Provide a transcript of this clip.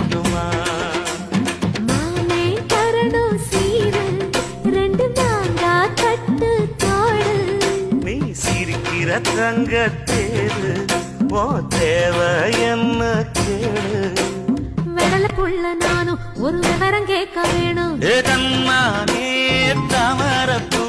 கிடைக்குமா? மாமே தரணும் சீரு, ரெண்டு மாங்கா கட்டு தோடு. நீ சிரிக்கிற தங்கத்தேரு, ஓ தேவை என்ன கேளு. வெடலுக்குள்ள நானும் ஒரு விவரம் கேட்க வேணும். ஏதம்மா நீ தாமரப்பூ